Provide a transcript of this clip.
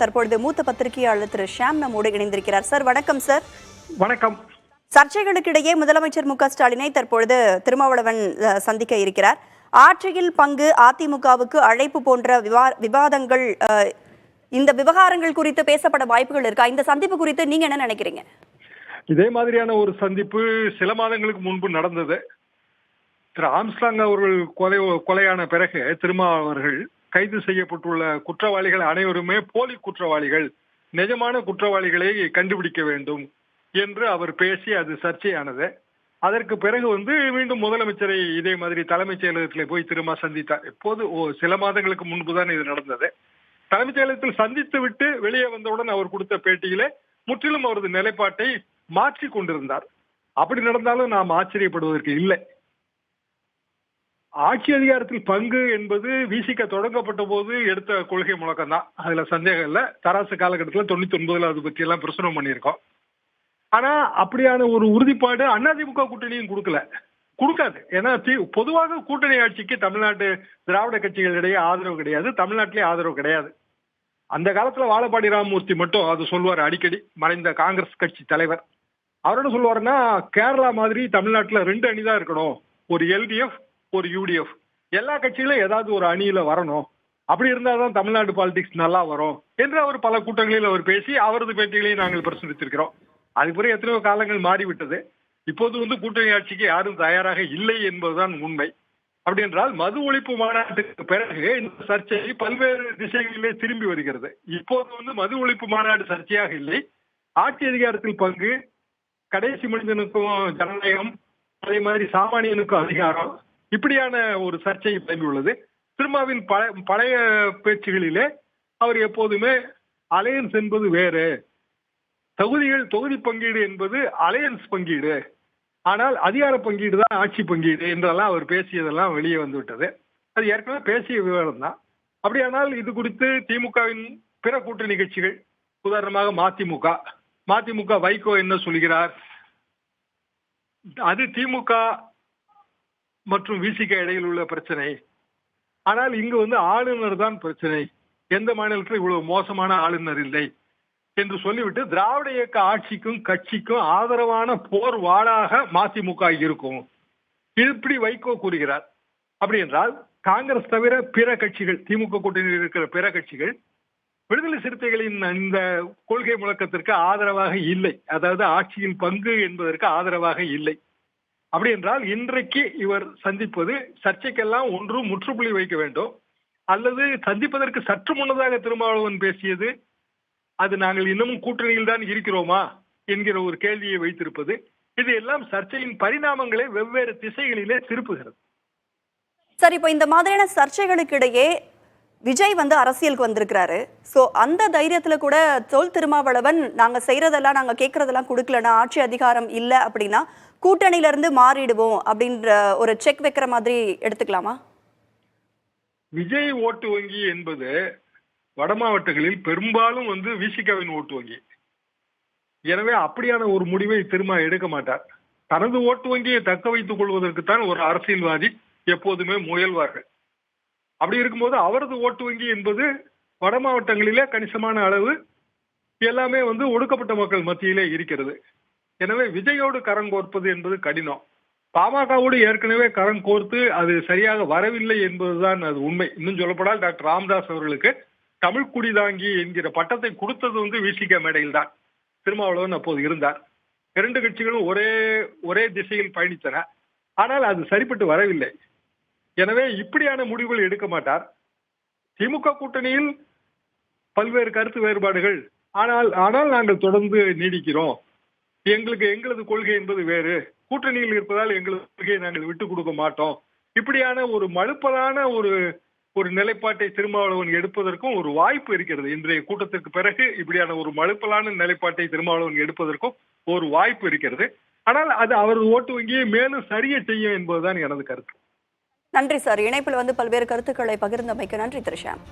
தற்பொழுது மூத்த பத்திரிகையாளர் திரு ஷாம் நம்மோடு இணைந்திருக்கிறார். சார் வணக்கம். சார் வணக்கம். சர்ச்சைகளுக்கிடையே முதலமைச்சர் மு க ஸ்டாலினை தற்பொழுது திருமாவளவன் சந்திக்க இருக்கிறார். ஆட்சியில் பங்கு அதிமுகவுக்கு அழைப்பு போன்ற விவாதங்கள், இந்த விவகாரங்கள் குறித்து பேசப்பட வாய்ப்புகள் இருக்கா? இந்த சந்திப்பு குறித்து நீங்க என்ன நினைக்கிறீங்க? இதே மாதிரியான ஒரு சந்திப்பு சில மாதங்களுக்கு முன்பு நடந்தது. திரு ஆம்ஸ்ட்ராங் அவர்கள் கொலையான பிறகு திருமாவளவர்கள் கைது செய்யப்பட்டுள்ள குற்றவாளிகள் அனைவருமே போலி குற்றவாளிகள், நிஜமான குற்றவாளிகளை கண்டுபிடிக்க வேண்டும் என்று அவர் பேசி அது சர்ச்சையானது. அதற்கு பிறகு மீண்டும் முதலமைச்சரை இதே மாதிரி தலைமைச் செயலகத்தில் போய் திரும்ப சந்தித்தார். இப்போது சில மாதங்களுக்கு முன்புதான் இது நடந்தது. தலைமைச் செயலகத்தில் சந்தித்து விட்டு வெளியே வந்தவுடன் அவர் கொடுத்த பேட்டியிலே முற்றிலும் அவரது நிலைப்பாட்டை மாற்றி கொண்டிருந்தார். அப்படி நடந்தாலும் நாம் ஆச்சரியப்படுவதற்கு இல்லை. ஆட்சி அதிகாரத்தில் பங்கு என்பது விசிக தொடங்கப்பட்ட போது எடுத்த கொள்கை முழக்கம் தான், அதுல சந்தேகம் இல்லை. தராசு காலகட்டத்தில் 99 அது பற்றி எல்லாம் பிரசுரம் பண்ணியிருக்கோம். ஆனா அப்படியான ஒரு உறுதிப்பாடு அதிமுக கூட்டணியும் கொடுக்காது. ஏன்னா பொதுவாக கூட்டணி ஆட்சிக்கு தமிழ்நாட்டு திராவிட கட்சிகளிடையே ஆதரவு கிடையாது, தமிழ்நாட்டிலே ஆதரவு கிடையாது. அந்த காலத்துல வாழப்பாடி ராமமூர்த்தி மட்டும் அது சொல்லுவார் அடிக்கடி, மறைந்த காங்கிரஸ் கட்சி தலைவர். அவரோட சொல்லுவாருன்னா, கேரளா மாதிரி தமிழ்நாட்டுல 2 அணி தான் இருக்கணும், ஒரு எல்டிஎஃப் ஒரு யூடிஎஃப். எல்லா கட்சிகளும் ஏதாவது ஒரு அணியில வரணும், அப்படி இருந்தால்தான் தமிழ்நாடு பாலிடிக்ஸ் நல்லா வரும் என்று அவர் பல கூட்டங்களில் அவர் பேசி அவரது பேட்டிகளையும் நாங்கள் பிரசுரித்திருக்கிறோம். அதுக்கு பிறகு எத்தனையோ காலங்கள் மாறிவிட்டது. இப்போது கூட்டணி ஆட்சிக்கு யாரும் தயாராக இல்லை என்பதுதான் உண்மை. அப்படி என்றால் மது ஒழிப்பு மாநாட்டுக்கு பிறகு இந்த சர்ச்சை பல்வேறு திசைகளிலே திரும்பி வருகிறது. இப்போது மது ஒழிப்பு மாநாடு சர்ச்சையாக இல்லை, ஆட்சி அதிகாரத்தில் பங்கு, கடைசி மனிதனுக்கும் ஜனநாயகம், அதே மாதிரி சாமானியனுக்கும் அதிகாரம், இப்படியான ஒரு சர்ச்சை உள்ளது. திருமாவின் பழைய பேச்சுகளிலே அவர் எப்போதுமே அலையன்ஸ் என்பது வேறு, தொகுதி பங்கீடு என்பது அலையன்ஸ் பங்கீடு, ஆனால் அதிகார பங்கீடு தான் ஆட்சி பங்கீடு என்றெல்லாம் அவர் பேசியதெல்லாம் வெளியே வந்துவிட்டது. அது ஏற்கனவே பேசிய விவரம் தான். அப்படியானால் இது குறித்து திமுகவின் பிற கூட்டணி கட்சிகள், உதாரணமாக மதிமுக வைகோ என்ன சொல்கிறார்? அது திமுக மற்றும் விசிக இடையில் உள்ள பிரச்சனை, ஆனால் இங்கு ஆளுநர் தான் பிரச்சனை, எந்த மாநிலத்தில் இவ்வளவு மோசமான ஆளுநர் இல்லை என்று சொல்லிவிட்டு திராவிட இயக்க ஆட்சிக்கும் கட்சிக்கும் ஆதரவான போர் வாளாக மதிமுக இருக்கும், இப்படி வைகோ கூறுகிறார். அப்படி என்றால் காங்கிரஸ் தவிர பிற கட்சிகள், திமுக கூட்டணியில் இருக்கிற பிற கட்சிகள் விடுதலை சிறுத்தைகளின் இந்த கொள்கை முழக்கத்திற்கு ஆதரவாக இல்லை, அதாவது ஆட்சியில் பங்கு என்பதற்கு ஆதரவாக இல்லை. அப்படி என்றால் இன்றைக்கு இவர் சந்திப்பது சர்ச்சைக்கெல்லாம் ஒன்று முற்றுப்புள்ளி வைக்க வேண்டும், அல்லது சந்திப்பதற்கு சற்று முன்னதாக திருமாவளவன் பேசியது, அது நாங்கள் இன்னமும் கூட்டணியில் தான் இருக்கிறோமா என்கிற ஒரு கேள்வியை வைத்திருப்பது, இது எல்லாம் சர்ச்சையின் பரிணாமங்களை வெவ்வேறு திசைகளிலே திருப்புகிறது. சார், இப்போ இந்த மாதிரியான சர்ச்சைகளுக்கு இடையே விஜய் அரசியலுக்கு வந்திருக்கிறாரு. ஸோ அந்த தைரியத்துல கூட திருமாவளவன் நாங்க செய்யறதெல்லாம், நாங்க கேட்கறதெல்லாம் கொடுக்கலன்னா, ஆட்சி அதிகாரம் இல்லை அப்படின்னா கூட்டணியில இருந்து மாறிடுவோம் அப்படின்ற ஒரு செக் வைக்கிற மாதிரி எடுத்துக்கலாமா? விஜய் ஓட்டு வங்கி என்பது வட மாவட்டங்களில் பெரும்பாலும் விசிகாவின் ஓட்டு வங்கி. எனவே அப்படியான ஒரு முடிவை திரும்ப எடுக்க மாட்டார். தனது ஓட்டு வங்கியை தக்க வைத்துக் கொள்வதற்குத்தான் ஒரு அரசியல்வாதி எப்போதுமே முயல்வார்கள். அப்படி இருக்கும்போது அவரது ஓட்டு வங்கி என்பது வட மாவட்டங்களிலே கணிசமான அளவு எல்லாமே ஒடுக்கப்பட்ட மக்கள் மத்தியிலே இருக்கிறது. எனவே விஜயோடு கரம் கோர்ப்பது என்பது கடினம். பாமகவோடு ஏற்கனவே கரம் கோர்த்து அது சரியாக வரவில்லை என்பதுதான் அது உண்மை. இன்னும் சொல்லப்படால் டாக்டர் ராமதாஸ் அவர்களுக்கு தமிழ் குடிதாங்கி என்கிற பட்டத்தை கொடுத்தது விசிக மேடையில் தான் திருமாவளவன் அப்போது இருந்தார். 2 கட்சிகளும் ஒரே திசையில் பயணித்தன, ஆனால் அது சரிப்பட்டு வரவில்லை. எனவே இப்படியான முடிவுகள் எடுக்க மாட்டார். திமுக கூட்டணியில் பல்வேறு கருத்து வேறுபாடுகள், ஆனால் நாங்கள் தொடர்ந்து நீடிக்கிறோம், எங்களது கொள்கை என்பது வேறு, கூட்டணியில் இருப்பதால் எங்களது கொள்கையை நாங்கள் விட்டுக் கொடுக்க மாட்டோம், இப்படியான ஒரு மழுப்பலான ஒரு நிலைப்பாட்டை திருமாவளவன் எடுப்பதற்கும் ஒரு வாய்ப்பு இருக்கிறது. இன்றைய கூட்டத்திற்கு பிறகு இப்படியான ஒரு மழுப்பலான நிலைப்பாட்டை திருமாவளவன் எடுப்பதற்கும் ஒரு வாய்ப்பு இருக்கிறது. ஆனால் அது அவரது ஓட்டு வங்கியை மேலும் சரிய செய்யும் என்பதுதான் எனது கருத்து. நன்றி சார். இணைப்பில் பல்வேறு கருத்துக்களை பகிர்ந்தமைக்கு நன்றி திரு ஷாம்.